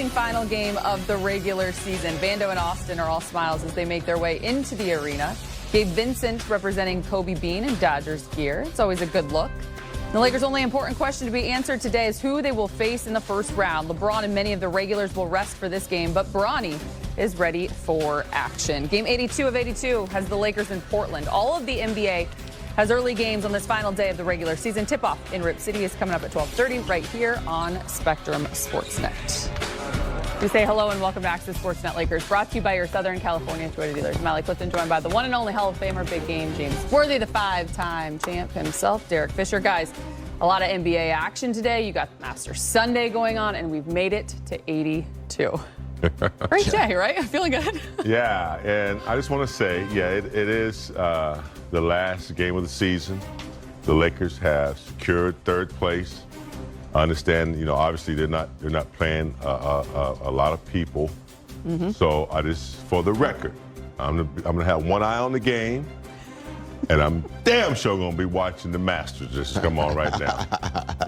racing final game of the regular season. Vando and Austin are all smiles as they make their way into the arena. Gabe Vincent representing Kobe Bean in Dodgers gear. It's always a good look. The Lakers' only important question to be answered today is who they will face in the first round. LeBron and many of the regulars will rest for this game, but Bronny is ready for action. Game 82 of 82 has the Lakers in Portland. All of the NBA has early games on this final day of the regular season. Tip-off in Rip City is coming up at 12:30 right here on Spectrum Sportsnet. We say hello and welcome back to Sportsnet Lakers, brought to you by your Southern California Toyota dealers. Mally Clifton joined by the one and only Hall of Famer, Big Game James Worthy, the five-time champ himself, Derek Fisher. Guys, a lot of NBA action today. You got Master Sunday going on, and we've made it to 82. Great day, right? I'm feeling good. Yeah, and I just want to say, yeah, it is the last game of the season. The Lakers have secured third place. I understand, you know, obviously they're not playing a lot of people. So I just, for the record, I'm gonna have one eye on the game, and I'm damn sure gonna be watching the Masters just come on right now.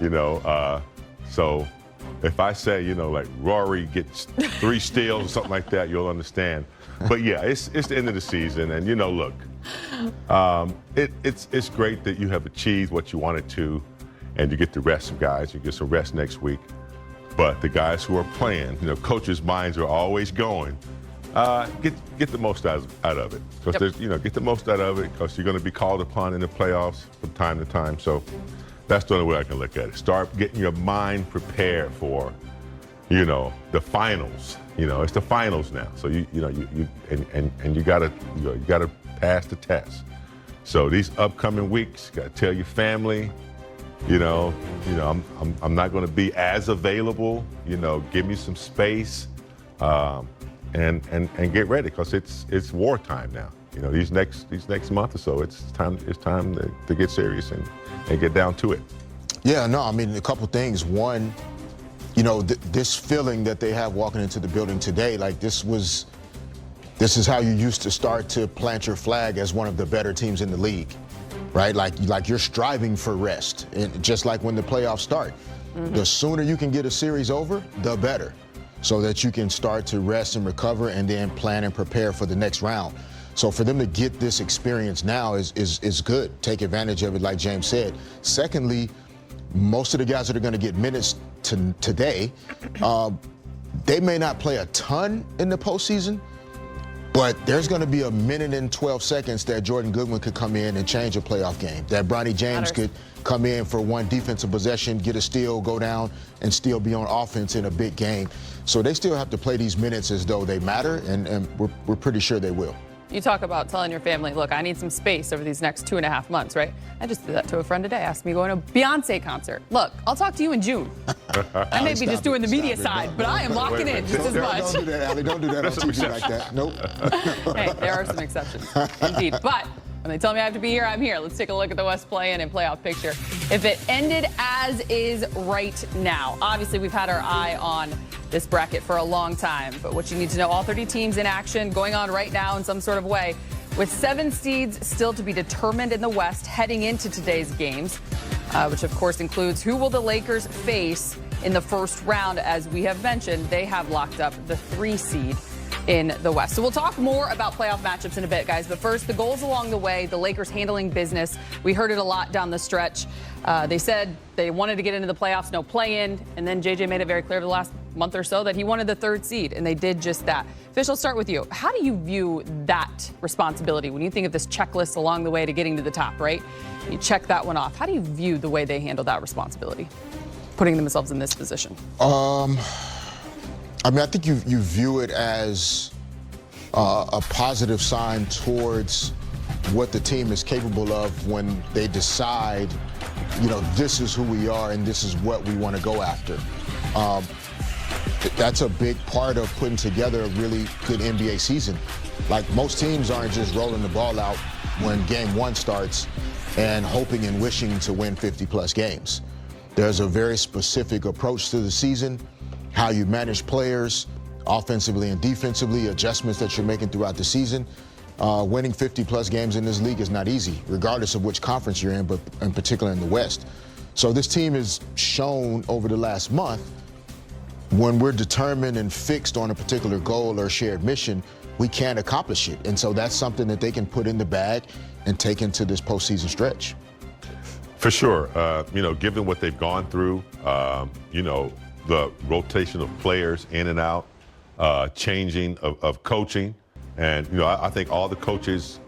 You know, so if I say, you know, like Rory gets 3 steals or something like that, you'll understand. But yeah, it's the end of the season, and you know, look, it's great that you have achieved what you wanted to. And you get to rest some guys, you get some rest next week. But the guys who are playing, you know, coaches' minds are always going, get the most out of it. Because there's, you know, get the most out of it because you're going to be called upon in the playoffs from time to time. So that's the only way I can look at it. Start getting your mind prepared for, you know, the finals. You know, it's the finals now. So you gotta pass the test. So these upcoming weeks, you gotta tell your family. You know, I'm not going to be as available. You know, give me some space, and get ready because it's wartime now. You know, these next month or so, it's time to get serious and get down to it. Yeah, no, I mean a couple things. One, you know, this feeling that they have walking into the building today, like this is how you used to start to plant your flag as one of the better teams in the league. Right, like you're striving for rest, and just like when the playoffs start, the sooner you can get a series over, the better, so that you can start to rest and recover, and then plan and prepare for the next round. So for them to get this experience now is good. Take advantage of it, like James said. Secondly, most of the guys that are going to get minutes today, they may not play a ton in the postseason. But there's going to be a minute and 12 seconds that Jordan Goodwin could come in and change a playoff game. That Bronny James could come in for one defensive possession, get a steal, go down, and still be on offense in a big game. So they still have to play these minutes as though they matter, and we're pretty sure they will. You talk about telling your family, look, I need some space over these next 2.5 months, right? I just did that to a friend today. Asked me going to a Beyonce concert. Look, I'll talk to you in June. I may be just doing the media side, but I am locking in just as much. Don't do that, Allie. Don't do that on TV like that. Nope. Hey, there are some exceptions, indeed. But when they tell me I have to be here, I'm here. Let's take a look at the West play-in and playoff picture. If it ended as is right now, obviously we've had our eye on this bracket for a long time. But what you need to know, all 30 teams in action going on right now in some sort of way, with 7 seeds still to be determined in the West heading into today's games, which of course includes who will the Lakers face in the first round. As we have mentioned, they have locked up the 3 seed in the West. So we'll talk more about playoff matchups in a bit, guys. But first, the goals along the way, the Lakers handling business. We heard it a lot down the stretch. They said they wanted to get into the playoffs, no play-in. And then JJ made it very clear the last month or so that he wanted the 3rd seed, and they did just that. Fish, I'll start with you. How do you view that responsibility when you think of this checklist along the way to getting to the top, right? You check that one off. How do you view the way they handle that responsibility, putting themselves in this position? I mean, I think you view it as a positive sign towards what the team is capable of when they decide, you know, this is who we are and this is what we want to go after. That's a big part of putting together a really good NBA season. Like, most teams aren't just rolling the ball out when game 1 starts and hoping and wishing to win 50-plus games. There's a very specific approach to the season, how you manage players offensively and defensively, adjustments that you're making throughout the season. Winning 50-plus games in this league is not easy, regardless of which conference you're in, but in particular in the West. So this team has shown over the last month when we're determined and fixed on a particular goal or shared mission, we can't accomplish it. And so that's something that they can put in the bag and take into this postseason stretch. For sure. Given what they've gone through, the rotation of players in and out, changing of coaching. And, I think all the coaches,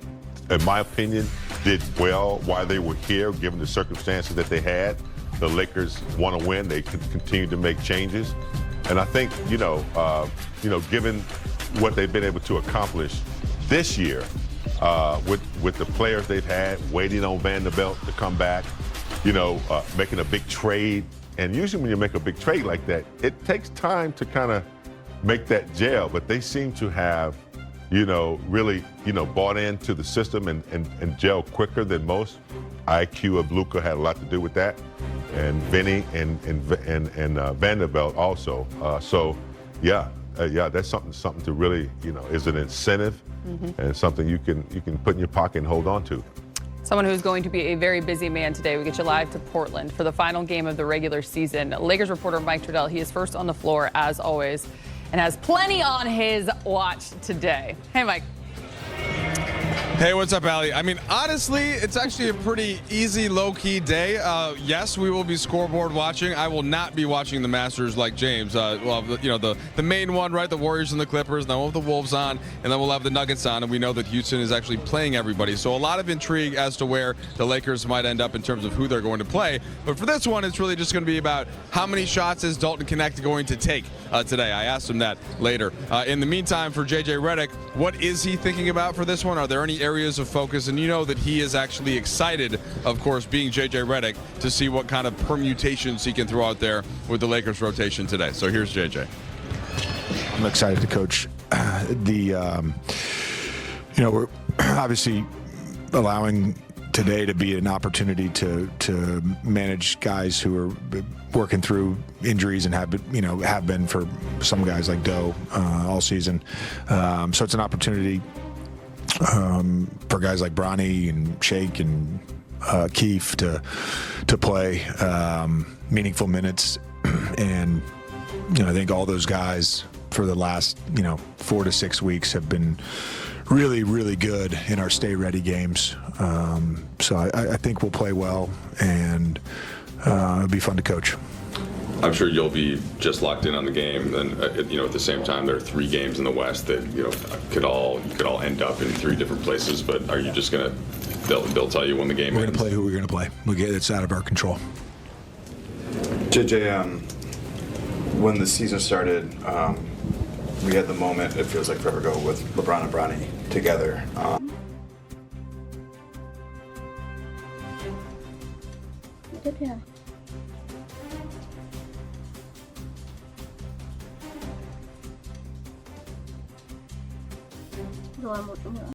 in my opinion, did well while they were here, given the circumstances that they had. The Lakers want to win. They continue to make changes. And I think, given what they've been able to accomplish this year with the players they've had, waiting on Vanderbilt to come back, making a big trade. And usually when you make a big trade like that, it takes time to kind of make that gel. But they seem to have, really, bought into the system and gel quicker than most. IQ of Luka had a lot to do with that, and Vinny and Vanderbilt also. That's something to really, is an incentive and something you can put in your pocket and hold on to. Someone who's going to be a very busy man today. We get you live to Portland for the final game of the regular season. Lakers reporter Mike Trudell, he is first on the floor as always and has plenty on his watch today. Hey, Mike. Hey, what's up, Allie? I mean, honestly, it's actually a pretty easy, low-key day. Yes, we will be scoreboard watching. I will not be watching the Masters like James. The main one, right? The Warriors and the Clippers. Then we'll have the Wolves on, and then we'll have the Nuggets on. And we know that Houston is actually playing everybody. So a lot of intrigue as to where the Lakers might end up in terms of who they're going to play. But for this one, it's really just going to be about how many shots is Dalton Knecht going to take today. I asked him that later. In the meantime, for JJ Redick, what is he thinking about for this one? Are there any areas of focus? And you know that he is actually excited, of course, being JJ Redick, to see what kind of permutations he can throw out there with the Lakers rotation today. So here's JJ. I'm excited to coach. We're obviously allowing today to be an opportunity to manage guys who are working through injuries and have been for some guys like Doe all season. So it's an opportunity for guys like Bronny and Shake and Keefe to play meaningful minutes. And I think all those guys for the last 4 to 6 weeks have been really, really good in our stay ready games. So I think we'll play well, and it'll be fun to coach. I'm sure you'll be just locked in on the game, and at the same time, there are 3 games in the West that could all end up in 3 different places. But are you just gonna? They'll tell you when the game We're ends. gonna play who we're gonna play. It's out of our control. JJ, when the season started, we had the moment. It feels like forever ago with LeBron and Bronny together. Tiếp theo. Rồi một nữa.